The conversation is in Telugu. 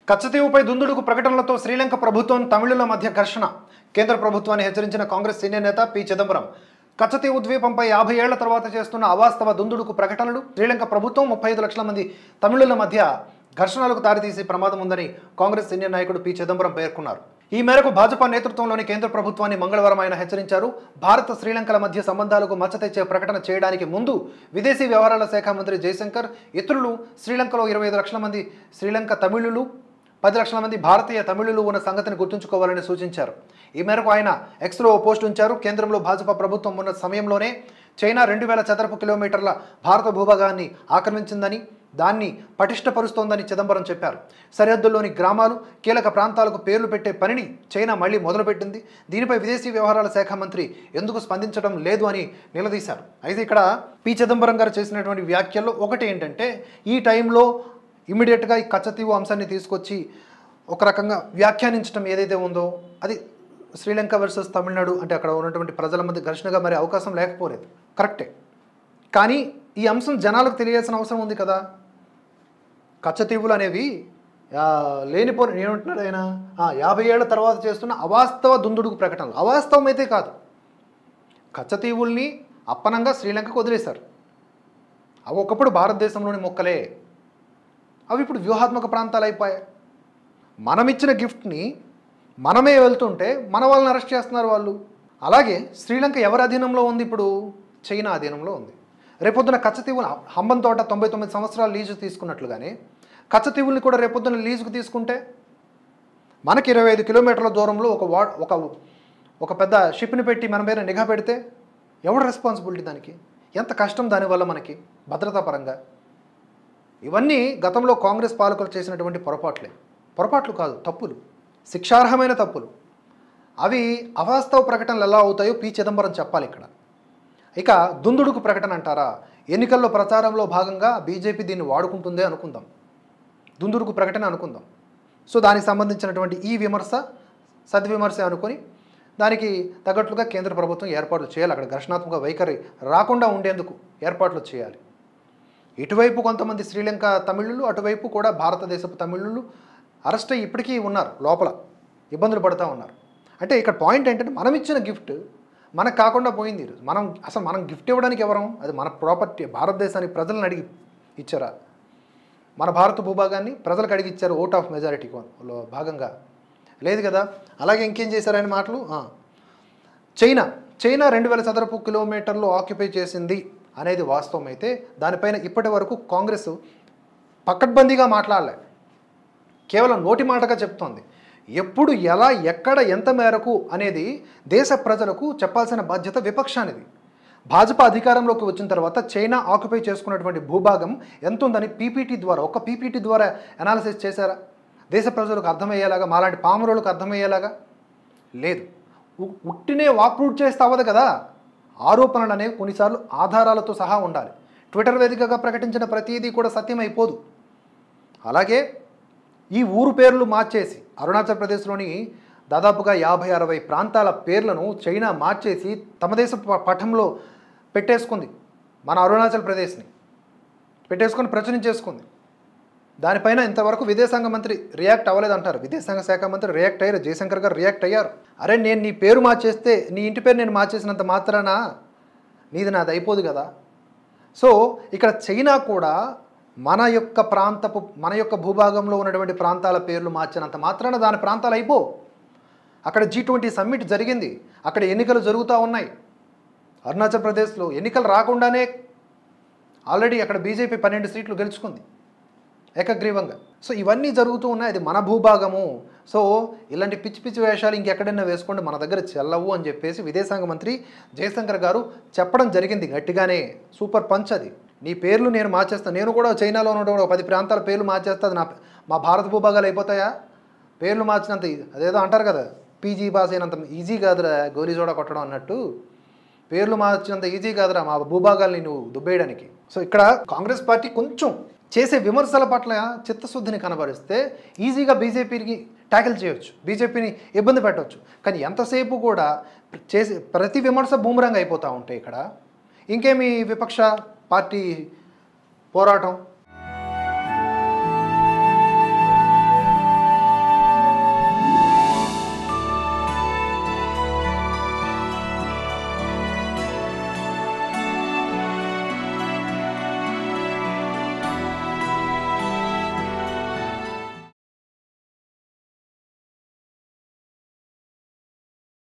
కచ్చతీవుపై దుందుడుకు ప్రకటనలతో శ్రీలంక ప్రభుత్వం తమిళుల మధ్య ఘర్షణ. కేంద్ర ప్రభుత్వాన్ని హెచ్చరించిన కాంగ్రెస్ సీనియర్ నేత పి చిదంబరం. కచ్చతీవు ద్వీపంపై 50 ఏళ్ల తర్వాత చేస్తున్న అవాస్తవ దుందుడుకు ప్రకటనలు, శ్రీలంక ప్రభుత్వం 35 లక్షల మంది తమిళుల మధ్య ఘర్షణలకు దారితీసే ప్రమాదం ఉందని కాంగ్రెస్ సీనియర్ నాయకుడు పి చిదంబరం పేర్కొన్నారు. ఈ మేరకు భాజపా నేతృత్వంలోని కేంద్ర ప్రభుత్వాన్ని మంగళవారం ఆయన హెచ్చరించారు. భారత శ్రీలంకల మధ్య సంబంధాలకు మచ్చ తెచ్చే ప్రకటన చేయడానికి ముందు విదేశీ వ్యవహారాల శాఖ మంత్రి జయశంకర్, ఇతరులు శ్రీలంకలో 25 లక్షల మంది శ్రీలంక తమిళులు, 10 లక్షల మంది భారతీయ తమిళులు ఉన్న సంగతిని గుర్తుంచుకోవాలని సూచించారు. ఈ మేరకు ఆయన ఎక్స్లో పోస్ట్ ఉంచారు. కేంద్రంలో భాజపా ప్రభుత్వం ఉన్న సమయంలోనే చైనా 2000 చదరపు కిలోమీటర్ల భారత భూభాగాన్ని ఆక్రమించిందని, దాన్ని పటిష్టపరుస్తోందని చిదంబరం చెప్పారు. సరిహద్దుల్లోని గ్రామాలు, కీలక ప్రాంతాలకు పేర్లు పెట్టే పనిని చైనా మళ్లీ మొదలుపెట్టింది. దీనిపై విదేశీ వ్యవహారాల శాఖ మంత్రి ఎందుకు స్పందించడం లేదు అని నిలదీశారు. అయితే ఇక్కడ పి చిదంబరం గారు చేసినటువంటి వ్యాఖ్యల్లో ఒకటి ఏంటంటే, ఈ టైంలో ఇమీడియట్గా ఈ కచ్చతీవు అంశాన్ని తీసుకొచ్చి ఒక రకంగా వ్యాఖ్యానించడం ఏదైతే ఉందో అది శ్రీలంక వర్సెస్ తమిళనాడు అంటే అక్కడ ఉన్నటువంటి ప్రజల మధ్య ఘర్షణగా మరి అవకాశం లేకపోలేదు, కరెక్టే. కానీ ఈ అంశం జనాలకు తెలియాల్సిన అవసరం ఉంది కదా. కచ్చతీవులు అనేవి లేనిపోని ఏమంటున్నాడు ఆయన, 50 ఏళ్ల తర్వాత చేస్తున్న అవాస్తవ దుందుడుకు ప్రకటనలు. అవాస్తవం అయితే కాదు, కచ్చతీవుల్ని అప్పనంగా శ్రీలంకకు వదిలేశారు. అవి ఒకప్పుడు భారతదేశంలోని మొక్కలే, అవి ఇప్పుడు వ్యూహాత్మక ప్రాంతాలు అయిపోయాయి. మనమిచ్చిన గిఫ్ట్ని మనమే వెళ్తుంటే మన వాళ్ళని అరెస్ట్ చేస్తున్నారు వాళ్ళు. అలాగే శ్రీలంక ఎవరి అధీనంలో ఉంది? ఇప్పుడు చైనా అధీనంలో ఉంది. రేపొద్దున కచ్చతీవులు హంబంతోట 99 సంవత్సరాలు లీజు తీసుకున్నట్లుగానే కచ్చతీవుల్ని కూడా రేపొద్దున లీజుకు తీసుకుంటే మనకి 25 కిలోమీటర్ల దూరంలో ఒక పెద్ద షిప్ని పెట్టి మన మీద నిఘా పెడితే ఎవరు రెస్పాన్సిబిలిటీ? దానికి ఎంత కష్టం దానివల్ల మనకి భద్రతా పరంగా. ఇవన్నీ గతంలో కాంగ్రెస్ పాలకులు చేసినటువంటి పొరపాట్లు కాదు, తప్పులు, శిక్షార్హమైన తప్పులు. అవి అవాస్తవ ప్రకటనలు ఎలా అవుతాయో పి చిదంబరం చెప్పాలి ఇక్కడ. ఇక దుందుడుకు ప్రకటన అంటారా? ఎన్నికల్లో ప్రచారంలో భాగంగా బీజేపీ దీన్ని వాడుకుంటుందే అనుకుందాం, దుందుడుకు ప్రకటన అనుకుందాం. సో దానికి సంబంధించినటువంటి ఈ విమర్శ సద్విమర్శ అనుకొని దానికి తగ్గట్లుగా కేంద్ర ప్రభుత్వం ఏర్పాట్లు చేయాలి. అక్కడ ఘర్షణాత్మక వైఖరి రాకుండా ఉండేందుకు ఏర్పాట్లు చేయాలి. ఇటువైపు కొంతమంది శ్రీలంక తమిళులు, అటువైపు కూడా భారతదేశపు తమిళులు అరెస్ట్ అయ్యి ఇప్పటికీ ఉన్నారు, లోపల ఇబ్బందులు పడుతూ ఉన్నారు. అంటే ఇక్కడ పాయింట్ ఏంటంటే, మనం ఇచ్చిన గిఫ్ట్ మనకు కాకుండా పోయింది. మనం గిఫ్ట్ ఇవ్వడానికి ఎవరం? అది మన ప్రాపర్టీ. భారతదేశానికి ప్రజలను అడిగి ఇచ్చారా? మన భారత భూభాగాన్ని ప్రజలకు అడిగి ఇచ్చారు ఓట్ ఆఫ్ మెజారిటీలో భాగంగా? లేదు కదా. అలాగే ఇంకేం చేశారని మాటలు. చైనా 2000 చదరపు కిలోమీటర్లు ఆక్యుపై చేసింది అనేది వాస్తవం అయితే దానిపైన ఇప్పటి వరకు కాంగ్రెస్ పకడ్బందీగా మాట్లాడలే, కేవలం నోటి మాటగా చెప్తోంది. ఎప్పుడు, ఎలా, ఎక్కడ, ఎంత మేరకు అనేది దేశ ప్రజలకు చెప్పాల్సిన బాధ్యత విపక్షానిది. భాజపా అధికారంలోకి వచ్చిన తర్వాత చైనా ఆక్యుపై చేసుకున్నటువంటి భూభాగం ఎంత ఉందని ఒక్క పీపీటీ ద్వారా అనాలిసిస్ చేశారా? దేశ ప్రజలకు అర్థమయ్యేలాగా, మాలాంటి పామరులకు అర్థమయ్యేలాగా? లేదు. ఉట్టినే వాక్రూట్ చేస్తే అవ్వదు కదా. ఆరోపణలు అనేవి కొన్నిసార్లు ఆధారాలతో సహా ఉండాలి. ట్విట్టర్ వేదికగా ప్రకటించిన ప్రతిదీ కూడా సత్యం అయిపోదు. అలాగే ఈ ఊరు పేర్లు మార్చేసి అరుణాచల్ ప్రదేశ్లోని దాదాపుగా 50-60 ప్రాంతాల పేర్లను చైనా మార్చేసి తమ దేశ పటంలో పెట్టేసుకుంది. మన అరుణాచల్ ప్రదేశ్ని పెట్టేసుకొని ప్రచురించేసుకుంది. దానిపైన ఇంతవరకు విదేశాంగ మంత్రి రియాక్ట్ అవ్వలేదంటారు. విదేశాంగ శాఖ మంత్రి రియాక్ట్ అయ్యారు, జయశంకర్ గారు రియాక్ట్ అయ్యారు. అరే, నేను నీ పేరు మార్చేస్తే, నీ ఇంటి పేరు నేను మార్చేసినంత మాత్రాన నీది నాది అయిపోదు కదా. సో ఇక్కడ చైనా కూడా మన యొక్క భూభాగంలో ఉన్నటువంటి ప్రాంతాల పేర్లు మార్చినంత మాత్రాన దాని ప్రాంతాలు అయిపో. అక్కడ G20 సమ్మిట్ జరిగింది, అక్కడ ఎన్నికలు జరుగుతూ ఉన్నాయి. అరుణాచల్ ప్రదేశ్లో ఎన్నికలు రాకుండానే ఆల్రెడీ అక్కడ బీజేపీ 12 సీట్లు గెలుచుకుంది ఏకగ్రీవంగా. సో ఇవన్నీ జరుగుతూ ఉన్నాయి, అది మన భూభాగము. సో ఇలాంటి పిచ్చి పిచ్చి వేషాలు ఇంకెక్కడైనా వేసుకోండి, మన దగ్గర చెల్లవు అని చెప్పేసి విదేశాంగ మంత్రి జయశంకర్ గారు చెప్పడం జరిగింది గట్టిగానే. సూపర్ పంచ్ అది. నీ పేర్లు నేను మార్చేస్తాను, నేను కూడా చైనాలో ఉన్న 10 ప్రాంతాల పేర్లు మార్చేస్తా, మా భారత భూభాగాలు అయిపోతాయా? పేర్లు మార్చినంత అదేదో అంటారు కదా, పీజీ పాస్ అయినంత ఈజీ కాదురా గోలీ జోడ కొట్టడం అన్నట్టు, పేర్లు మార్చినంత ఈజీ కాదురా మా భూభాగాల్ని నువ్వు దుబ్బేయడానికి. సో ఇక్కడ కాంగ్రెస్ పార్టీ కొంచెం చేసే విమర్శల పట్ల చిత్తశుద్ధిని కనబరిస్తే ఈజీగా బీజేపీకి ట్యాకిల్ చేయవచ్చు, బీజేపీని ఇబ్బంది పెట్టవచ్చు. కానీ ఎంతసేపు కూడా చేసే ప్రతి విమర్శ బూమరంగా అయిపోతూ ఉంటాయి. ఇక్కడ ఇంకేమి విపక్ష పార్టీ పోరాటం